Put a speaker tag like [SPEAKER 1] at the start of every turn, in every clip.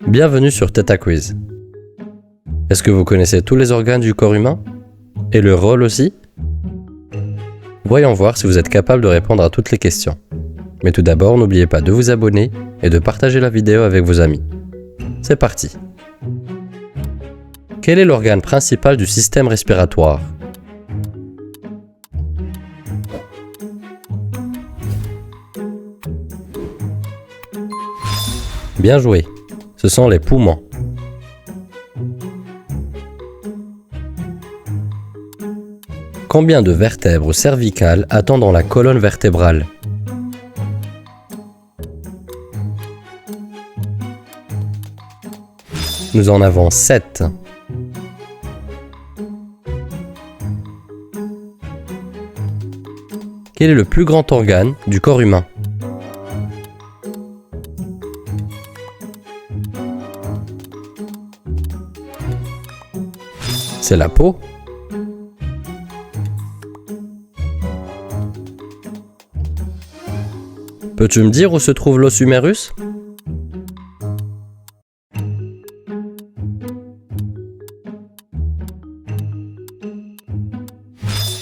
[SPEAKER 1] Bienvenue sur Theta Quiz. Est-ce que vous connaissez tous les organes du corps humain? Et le rôle aussi? Voyons voir si vous êtes capable de répondre à toutes les questions. Mais tout d'abord, n'oubliez pas de vous abonner et de partager la vidéo avec vos amis. C'est parti! Quel est l'organe principal du système respiratoire? Bien joué, ce sont les poumons. Combien de vertèbres cervicales a-t-on dans la colonne vertébrale? Nous en avons 7. Quel est le plus grand organe du corps humain? C'est la peau. Peux-tu me dire où se trouve l'os humérus?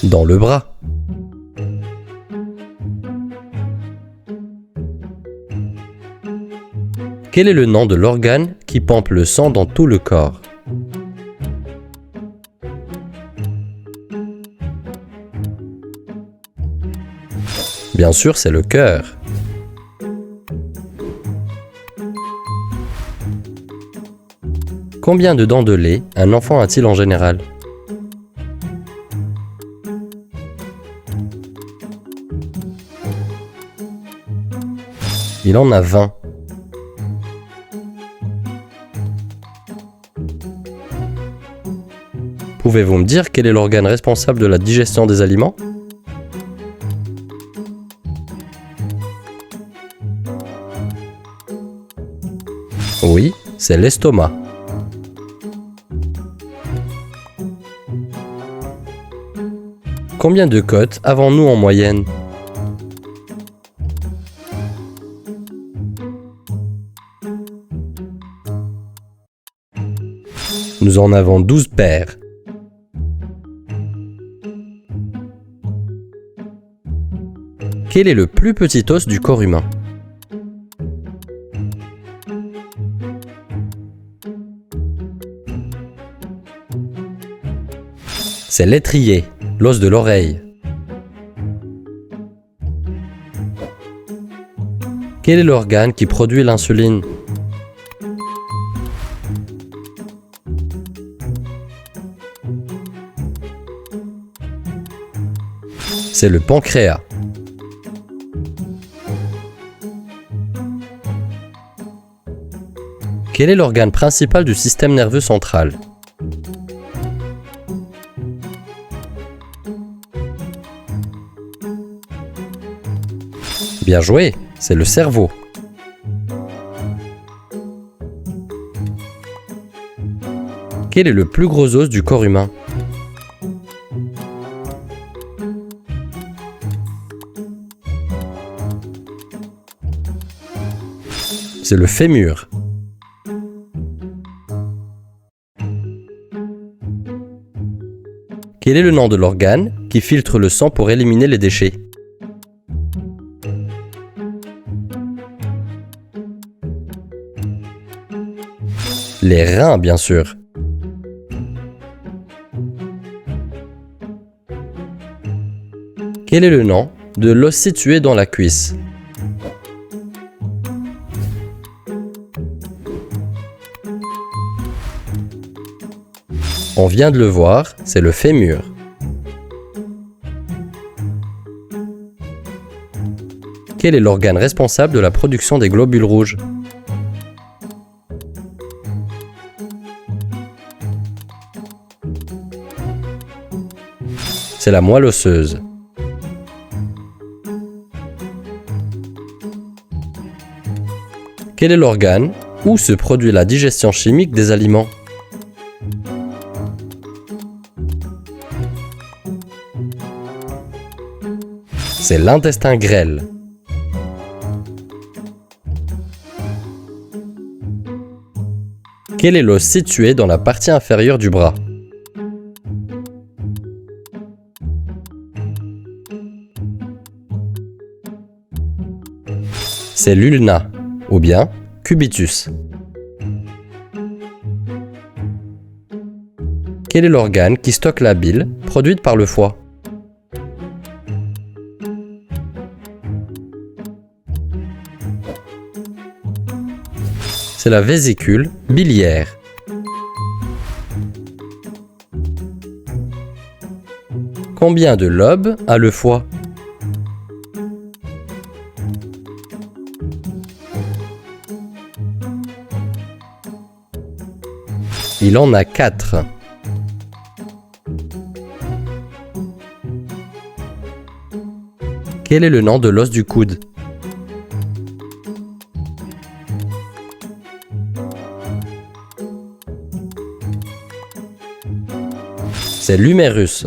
[SPEAKER 1] Dans le bras. Quel est le nom de l'organe qui pompe le sang dans tout le corps? Bien sûr, c'est le cœur. Combien de dents de lait un enfant a-t-il en général? Il en a 20. Pouvez-vous me dire quel est l'organe responsable de la digestion des aliments? Oui, c'est l'estomac. Combien de côtes avons-nous en moyenne? Nous en avons 12 paires. Quel est le plus petit os du corps humain? C'est l'étrier, l'os de l'oreille. Quel est l'organe qui produit l'insuline? C'est le pancréas. Quel est l'organe principal du système nerveux central? Bien joué, c'est le cerveau. Quel est le plus gros os du corps humain? C'est le fémur. Quel est le nom de l'organe qui filtre le sang pour éliminer les déchets? Les reins, bien sûr. Quel est le nom de l'os situé dans la cuisse? On vient de le voir, c'est le fémur. Quel est l'organe responsable de la production des globules rouges? C'est la moelle osseuse. Quel est l'organe où se produit la digestion chimique des aliments? C'est l'intestin grêle. Quel est l'os situé dans la partie inférieure du bras? C'est l'ulna, ou bien cubitus. Quel est l'organe qui stocke la bile produite par le foie? C'est la vésicule biliaire. Combien de lobes a le foie? Il en a 4. Quel est le nom de l'os du coude? C'est l'humérus.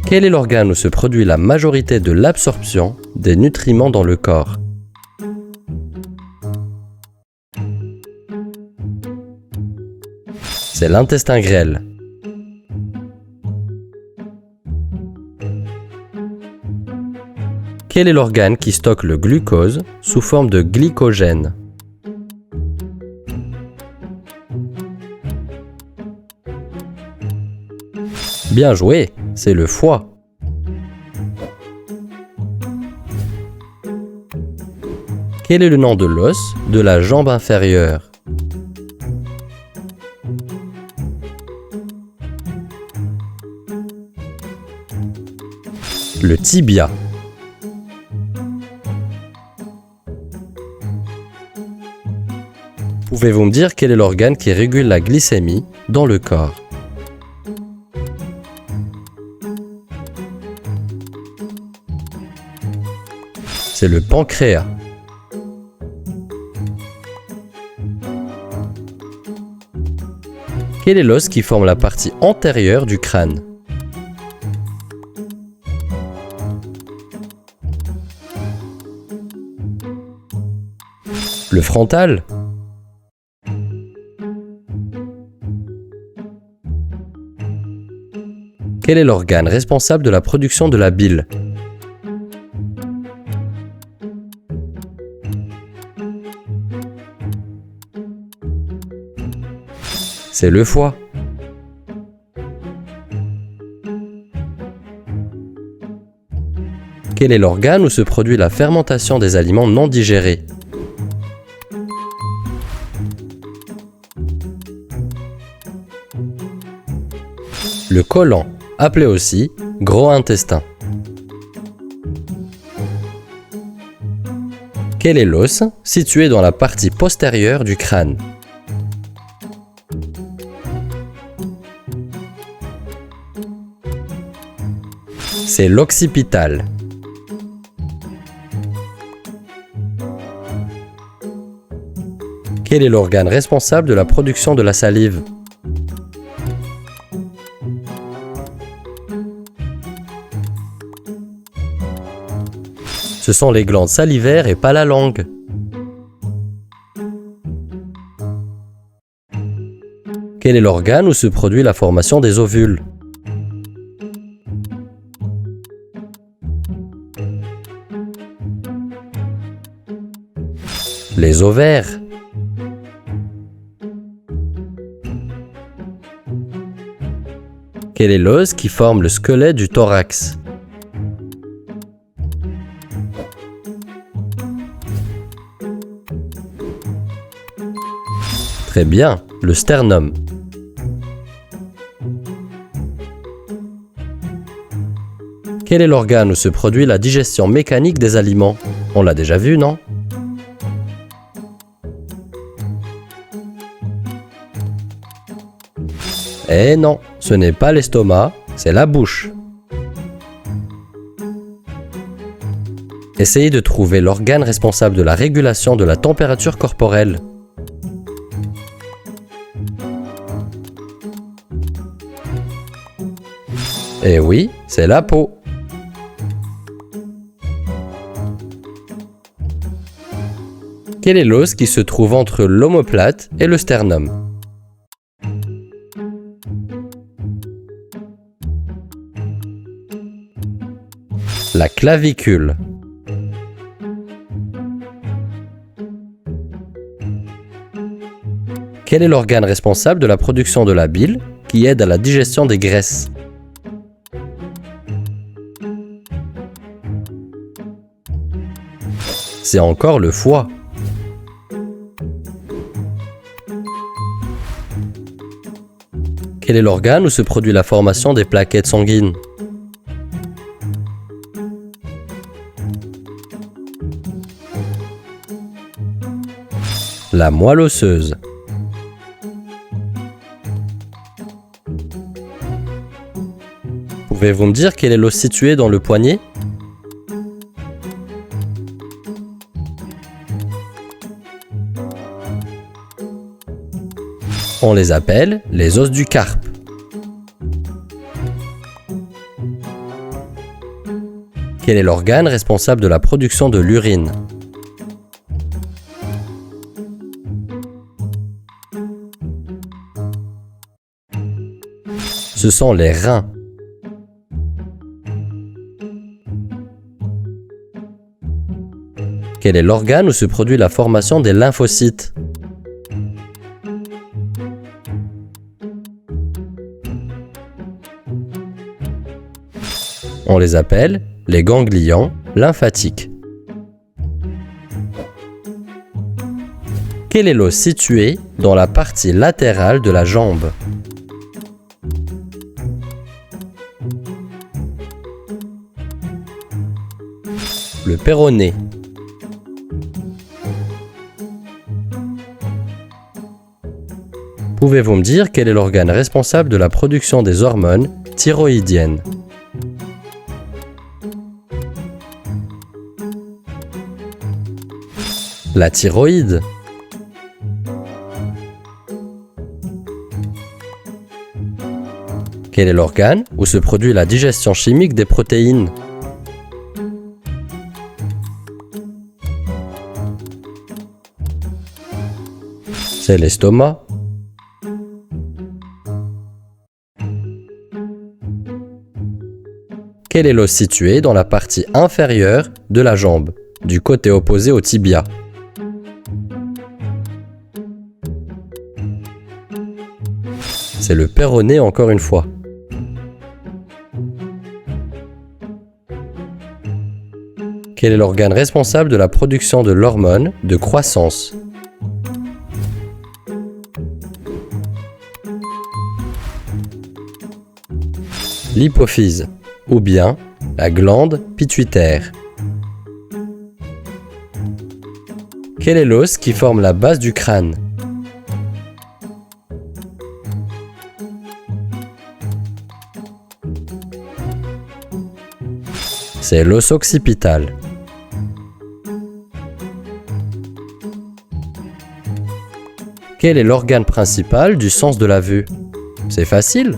[SPEAKER 1] Quel est l'organe où se produit la majorité de l'absorption des nutriments dans le corps? C'est l'intestin grêle. Quel est l'organe qui stocke le glucose sous forme de glycogène? Bien joué, c'est le foie. Quel est le nom de l'os de la jambe inférieure? Le tibia. Pouvez-vous me dire quel est l'organe qui régule la glycémie dans le corps? C'est le pancréas. Quel est l'os qui forme la partie antérieure du crâne? Le frontal. Quel est l'organe responsable de la production de la bile? C'est le foie. Quel est l'organe où se produit la fermentation des aliments non digérés? Le côlon, appelé aussi gros intestin. Quel est l'os situé dans la partie postérieure du crâne? C'est l'occipital. Quel est l'organe responsable de la production de la salive? Ce sont les glandes salivaires et pas la langue. Quel est l'organe où se produit la formation des ovules? Les ovaires. Quel est l'os qui forme le squelette du thorax? Très bien, le sternum. Quel est l'organe où se produit la digestion mécanique des aliments? On l'a déjà vu, non? Eh non, ce n'est pas l'estomac, c'est la bouche. Essayez de trouver l'organe responsable de la régulation de la température corporelle. Eh oui, c'est la peau. Quel est l'os qui se trouve entre l'omoplate et le sternum? La clavicule. Quel est l'organe responsable de la production de la bile qui aide à la digestion des graisses? C'est encore le foie. Quel est l'organe où se produit la formation des plaquettes sanguines? La moelle osseuse. Pouvez-vous me dire quel est l'os situé dans le poignet? On les appelle les os du carpe. Quel est l'organe responsable de la production de l'urine? Ce sont les reins. Quel est l'organe où se produit la formation des lymphocytes? On les appelle les ganglions lymphatiques. Quel est l'os situé dans la partie latérale de la jambe? Le péroné. Pouvez-vous me dire quel est l'organe responsable de la production des hormones thyroïdiennes? La thyroïde. Quel est l'organe où se produit la digestion chimique des protéines? C'est l'estomac. Quel est l'os situé dans la partie inférieure de la jambe, du côté opposé au tibia? C'est le péroné encore une fois. Quel est l'organe responsable de la production de l'hormone de croissance? L'hypophyse, ou bien la glande pituitaire. Quel est l'os qui forme la base du crâne? C'est l'os occipital. Quel est l'organe principal du sens de la vue? C'est facile.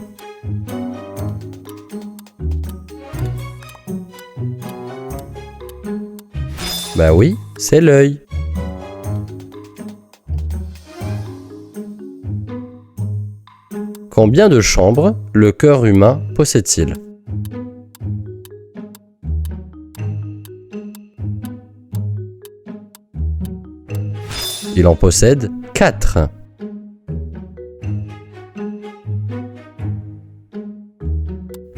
[SPEAKER 1] Bah oui, c'est l'œil. Combien de chambres le cœur humain possède-t-il? Il en possède 4.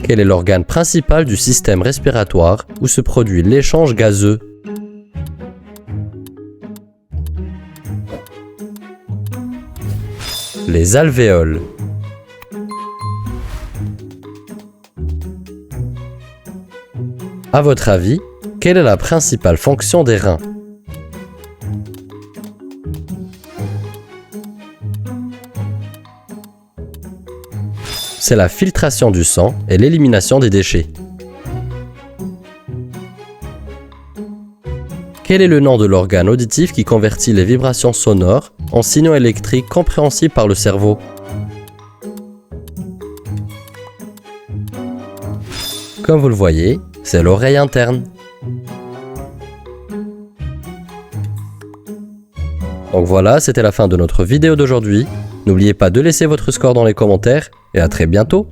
[SPEAKER 1] Quel est l'organe principal du système respiratoire où se produit l'échange gazeux? Les alvéoles. À votre avis, quelle est la principale fonction des reins? C'est la filtration du sang et l'élimination des déchets. Quel est le nom de l'organe auditif qui convertit les vibrations sonores en signaux électriques compréhensibles par le cerveau? Comme vous le voyez, c'est l'oreille interne. Donc voilà, c'était la fin de notre vidéo d'aujourd'hui. N'oubliez pas de laisser votre score dans les commentaires et à très bientôt.